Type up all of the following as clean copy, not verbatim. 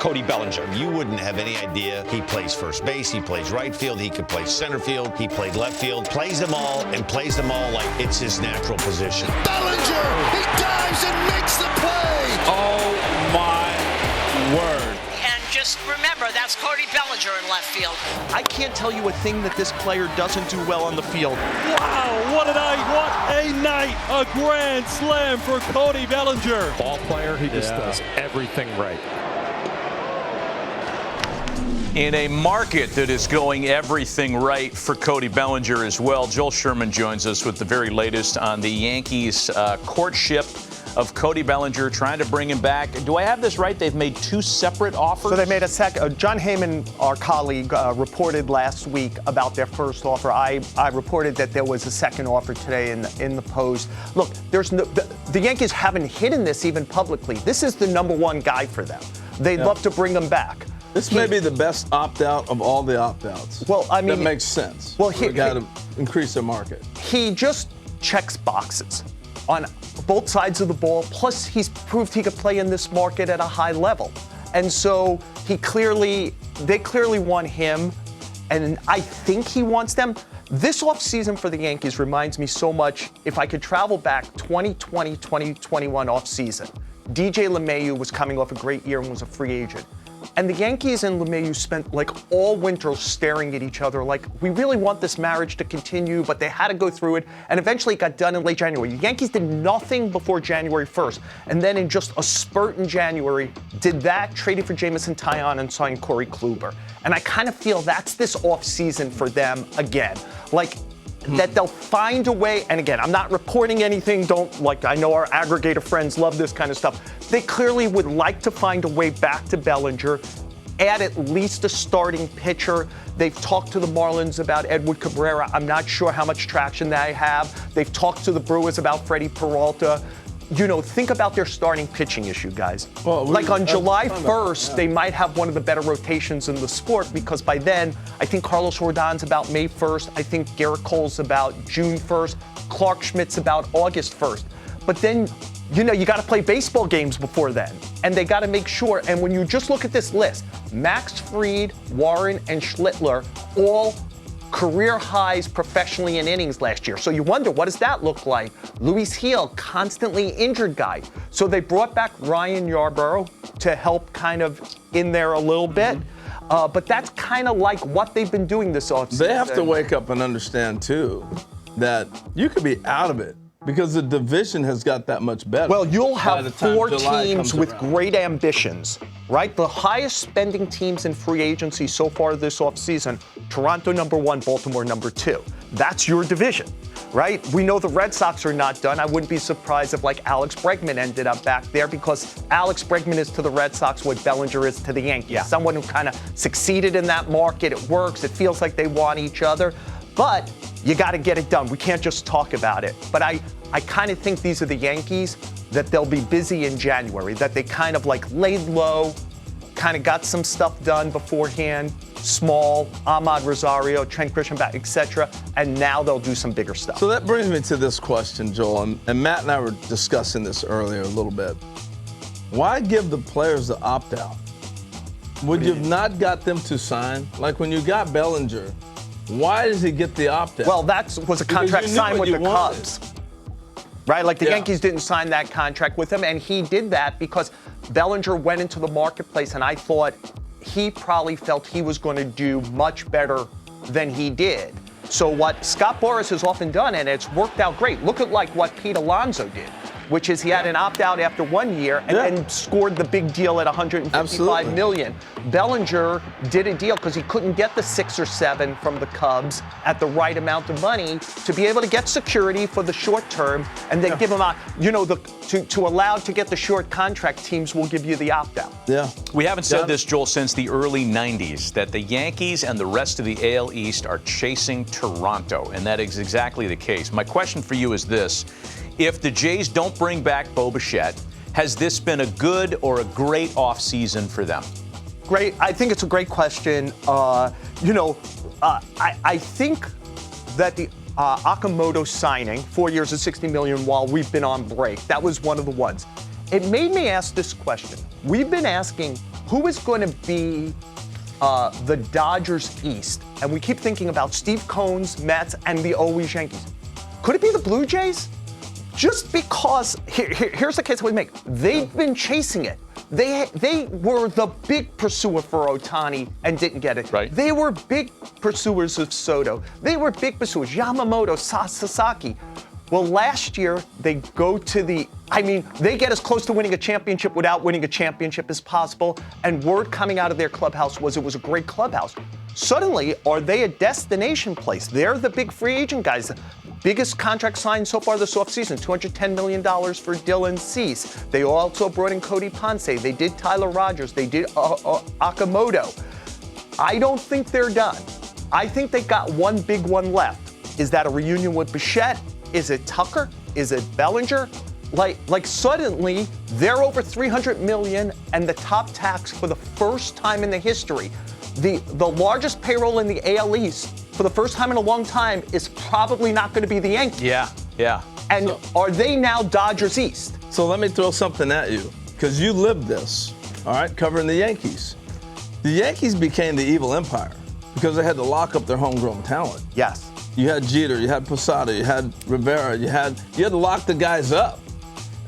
Cody Bellinger. You wouldn't have any idea. He plays first base, he plays right field, he could play center field, he played left field, plays them all, and plays them all like it's his natural position. Bellinger, he dives and makes the play. Oh my word. And just remember, that's Cody Bellinger in left field. I can't tell you a thing that this player doesn't do well on the field. Wow, what a night, what a night. A grand slam for Cody Bellinger. Ball player, he just does everything right. In a market that is going everything right for Cody Bellinger as well, Joel Sherman joins us with the very latest on the Yankees' courtship of Cody Bellinger, trying to bring him back. Do I have this right? They've made two separate offers? So they made a second. John Heyman, our colleague, reported last week about their first offer. I reported that there was a second offer today in the Post. Look, the Yankees haven't hidden this even publicly. This is the number one guy for them. They'd love to bring him back. This may be the best opt-out of all the opt-outs. Well, I mean, that makes sense. Well, we got to increase the market. He just checks boxes on both sides of the ball. Plus, he's proved he could play in this market at a high level, and so they clearly want him, and I think he wants them. This offseason for the Yankees reminds me so much. If I could travel back 2020, 2021 offseason, DJ LeMahieu was coming off a great year and was a free agent. And the Yankees and LeMahieu spent like all winter staring at each other like, we really want this marriage to continue, but they had to go through it. And eventually it got done in late January. The Yankees did nothing before January 1st. And then in just a spurt in January, did that, traded for Jamison Taillon and signed Corey Kluber. And I kind of feel that's this offseason for them again. Like, that they'll find a way, and again, I'm not reporting anything, I know our aggregator friends love this kind of stuff. They clearly would like to find a way back to Bellinger, add at least a starting pitcher. They've talked to the Marlins about Edward Cabrera. I'm not sure how much traction they have. They've talked to the Brewers about Freddie Peralta. Think about their starting pitching issue, guys. Well, on July 1st, they might have one of the better rotations in the sport because by then, I think Carlos Rodon's about May 1st. I think Garrett Cole's about June 1st. Clark Schmidt's about August 1st. But then, you got to play baseball games before then. And they got to make sure. And when you just look at this list, Max Fried, Warren, and Schlittler all career highs professionally in innings last year. So you wonder, what does that look like? Luis Gil, constantly injured guy. So they brought back Ryan Yarbrough to help kind of in there a little bit. But that's kind of like what they've been doing this offseason. They have to wake up and understand, too, that you could be out of it because the division has got that much better. Well, you'll have four teams with great ambitions, right? The highest spending teams in free agency so far this offseason, Toronto number 1, Baltimore number 2. That's your division, right? We know the Red Sox are not done. I wouldn't be surprised if Alex Bregman ended up back there because Alex Bregman is to the Red Sox what Bellinger is to the Yankees. Yeah. Someone who kind of succeeded in that market. It works. It feels like they want each other. But you got to get it done. We can't just talk about it. But I kind of think these are the Yankees, that they'll be busy in January, that they kind of laid low, kind of got some stuff done beforehand, Small, Ahmad Rosario, Trent Grisham, etc., and now they'll do some bigger stuff. So that brings me to this question, Joel, and Matt and I were discussing this earlier a little bit. Why give the players the opt-out? Would you have not got them to sign? Like when you got Bellinger, why does he get the opt-out? Well, that was a contract signed with the Cubs. Right? The Yankees didn't sign that contract with him, and he did that because Bellinger went into the marketplace, and I thought he probably felt he was going to do much better than he did. So what Scott Boras has often done, and it's worked out great, look at what Pete Alonso did, which is he had an opt-out after 1 year and then scored the big deal at $155 million. Bellinger did a deal because he couldn't get the 6 or 7 from the Cubs at the right amount of money to be able to get security for the short term and then give him to allow to get the short contract, teams will give you the opt-out. Yeah. We haven't said this, Joel, since the early 90s, that the Yankees and the rest of the AL East are chasing Toronto, and that is exactly the case. My question for you is this. If the Jays don't bring back Bo Bichette, has this been a good or a great offseason for them? Great. I think it's a great question. I think that the Okamoto signing, 4 years and $60 million while we've been on break, that was one of the ones. It made me ask this question. We've been asking who is going to be the Dodgers East? And we keep thinking about Steve Cohen's Mets and the always Yankees. Could it be the Blue Jays? Just because, here's the case we make. They've been chasing it. They were the big pursuer for Ohtani and didn't get it. Right. They were big pursuers of Soto. They were big pursuers, Yamamoto, Sasaki. Well, last year, they go to they get as close to winning a championship without winning a championship as possible. And word coming out of their clubhouse was it was a great clubhouse. Suddenly, are they a destination place? They're the big free agent guys. Biggest contract signed so far this offseason, $210 million for Dylan Cease. They also brought in Cody Ponce. They did Tyler Rogers. They did Okamoto. I don't think they're done. I think they got one big one left. Is that a reunion with Bichette? Is it Tucker? Is it Bellinger? Like suddenly, they're over $300 million and the top tax for the first time in the history. The largest payroll in the AL East for the first time in a long time is probably not going to be the Yankees. Yeah. And are they now Dodgers East? So let me throw something at you, because you lived this, all right, covering the Yankees. The Yankees became the evil empire because they had to lock up their homegrown talent. Yes. You had Jeter, you had Posada, you had Rivera, you had to lock the guys up.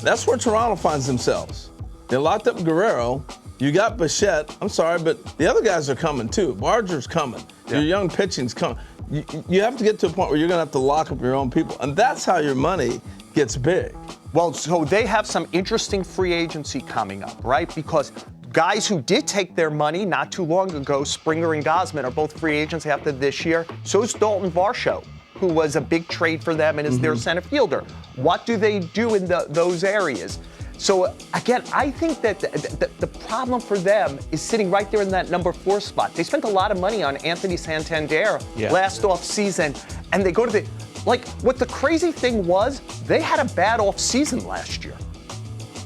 That's where Toronto finds themselves. They locked up Guerrero. You got Bichette. I'm sorry, but the other guys are coming too. Barger's coming. Yeah. Your young pitching's coming. You have to get to a point where you're going to have to lock up your own people. And that's how your money gets big. Well, so they have some interesting free agency coming up, right? Because guys who did take their money not too long ago, Springer and Gausman, are both free agents after this year. So is Dalton Varsho, who was a big trade for them and is their center fielder. What do they do in those areas? So, again, I think that the problem for them is sitting right there in that number 4 spot. They spent a lot of money on Anthony Santander last offseason, and they go to what the crazy thing was, they had a bad offseason last year,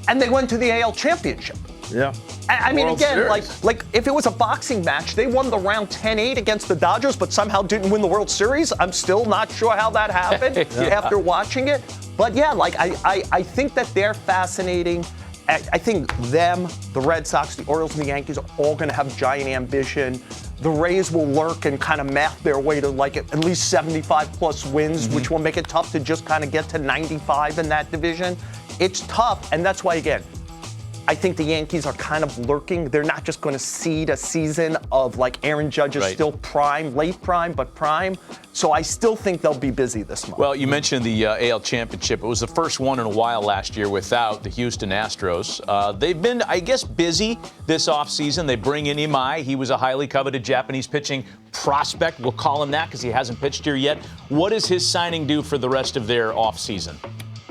and they went to the AL Championship. Yeah. I mean, World again, Series. like if it was a boxing match, they won the round 10-8 against the Dodgers, but somehow didn't win the World Series. I'm still not sure how that happened after watching it. But yeah, I think that they're fascinating. I think them, the Red Sox, the Orioles, and the Yankees are all going to have giant ambition. The Rays will lurk and kind of math their way to at least 75 plus wins, which will make it tough to just kind of get to 95 in that division. It's tough, and that's why, again, I think the Yankees are kind of lurking. They're not just going to seed a season of Aaron Judge is still prime, late prime, but prime. So I still think they'll be busy this month. Well, you mentioned the AL Championship. It was the first one in a while last year without the Houston Astros. They've been, I guess, busy this offseason. They bring in Imai. He was a highly coveted Japanese pitching prospect. We'll call him that because he hasn't pitched here yet. What does his signing do for the rest of their offseason?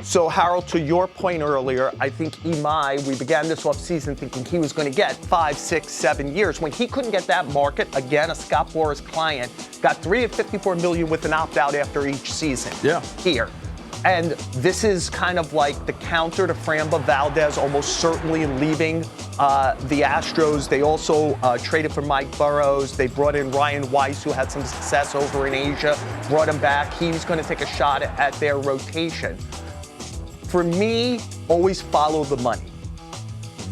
So, Harold, to your point earlier, I think Imai, we began this offseason thinking he was going to get 5, 6, 7 years. When he couldn't get that market, again, a Scott Boras client, got $3 of $54 million with an opt-out after each season here. And this is kind of like the counter to Framba Valdez, almost certainly leaving the Astros. They also traded for Mike Burrows. They brought in Ryan Weiss, who had some success over in Asia, brought him back. He's going to take a shot at their rotation. For me, always follow the money.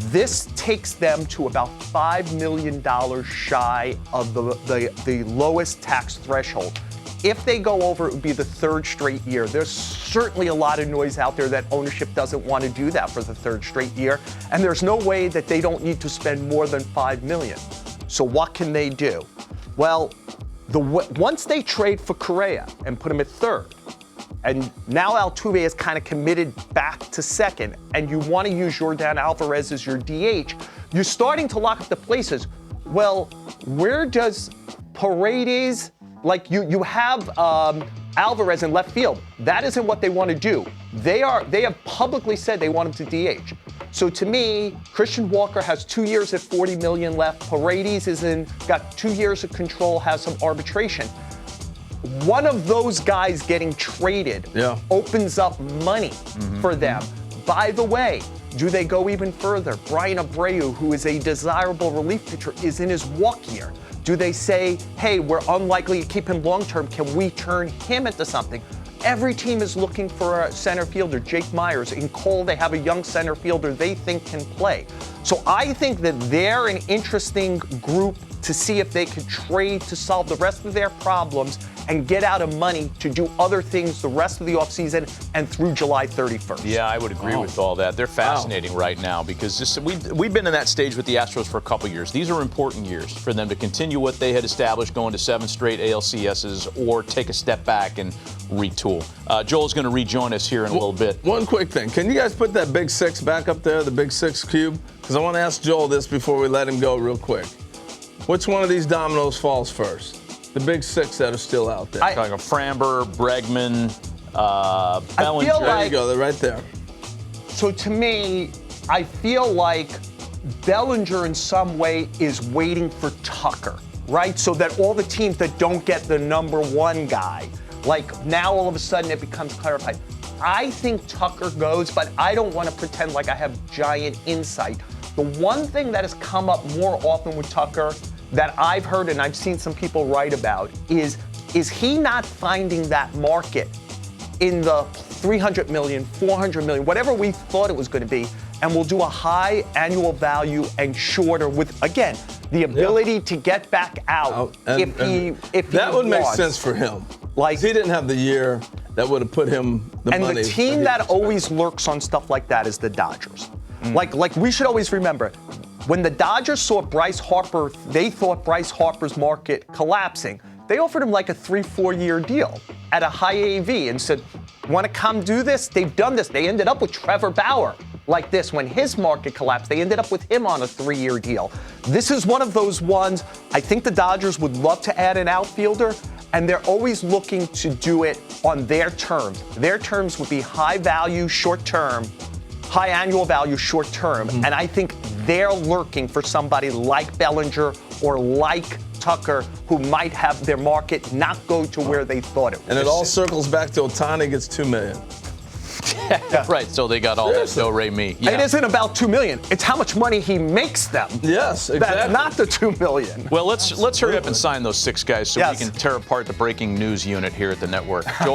This takes them to about $5 million shy of the lowest tax threshold. If they go over, it would be the 3rd straight year. There's certainly a lot of noise out there that ownership doesn't want to do that for the 3rd straight year, and there's no way that they don't need to spend more than $5 million. So what can they do? Well, once they trade for Correa and put him at 3rd, and now Altuve is kind of committed back to 2nd, and you want to use Yordan Alvarez as your DH, you're starting to lock up the places. Well, where does Paredes, you have Alvarez in left field. That isn't what they want to do. They have publicly said they want him to DH. So to me, Christian Walker has 2 years at $40 million left. Paredes got 2 years of control, has some arbitration. One of those guys getting traded opens up money for them. By the way, do they go even further? Brian Abreu, who is a desirable relief pitcher, is in his walk year. Do they say, hey, we're unlikely to keep him long term. Can we turn him into something? Every team is looking for a center fielder. Jake Myers. In Cole, they have a young center fielder they think can play. So I think that they're an interesting group to see if they could trade to solve the rest of their problems and get out of money to do other things the rest of the offseason and through July 31st. Yeah, I would agree with all that. They're fascinating right now because we've been in that stage with the Astros for a couple years. These are important years for them to continue what they had established, going to 7 straight ALCSs or take a step back and retool. Joel's going to rejoin us here in a little bit. One quick thing. Can you guys put that Big Six back up there, the Big Six cube? Because I want to ask Joel this before we let him go real quick. Which one of these dominoes falls first? The Big Six that are still out there. Talking Framber, Bregman, Bellinger. There you go. They're right there. So to me, I feel like Bellinger in some way is waiting for Tucker, right? So that all the teams that don't get the number one guy, like now all of a sudden it becomes clarified. I think Tucker goes, but I don't want to pretend like I have giant insight. The one thing that has come up more often with Tucker that I've heard and I've seen some people write about is he not finding that market in the 300 million, 400 million, whatever we thought it was going to be, and we'll do a high annual value and shorter with, again, the ability to get back out if he that would make wants. sense for him. Like he didn't have the year that would have put him the money. And the team that always lurks on stuff like that is the Dodgers. Like we should always remember, when the Dodgers saw Bryce Harper, they thought Bryce Harper's market collapsing. They offered him like a 3-4 year deal at a high AV and said, want to come do this? They've done this. They ended up with Trevor Bauer like this. When his market collapsed, they ended up with him on a 3-year deal. This is one of those ones, I think the Dodgers would love to add an outfielder, and they're always looking to do it on their terms. Their terms would be high value, short term, high annual value, short term. And I think they're lurking for somebody like Bellinger or like Tucker who might have their market not go to where they thought it would. And it all circles back to Ohtani gets $2 million. Yeah. Right, so they got all that do-re-mi. Yeah. It isn't about $2 million. It's how much money he makes them. Yes, exactly. That's not the $2 million. Well, let's hurry up and sign those 6 guys so we can tear apart the breaking news unit here at the network. Joel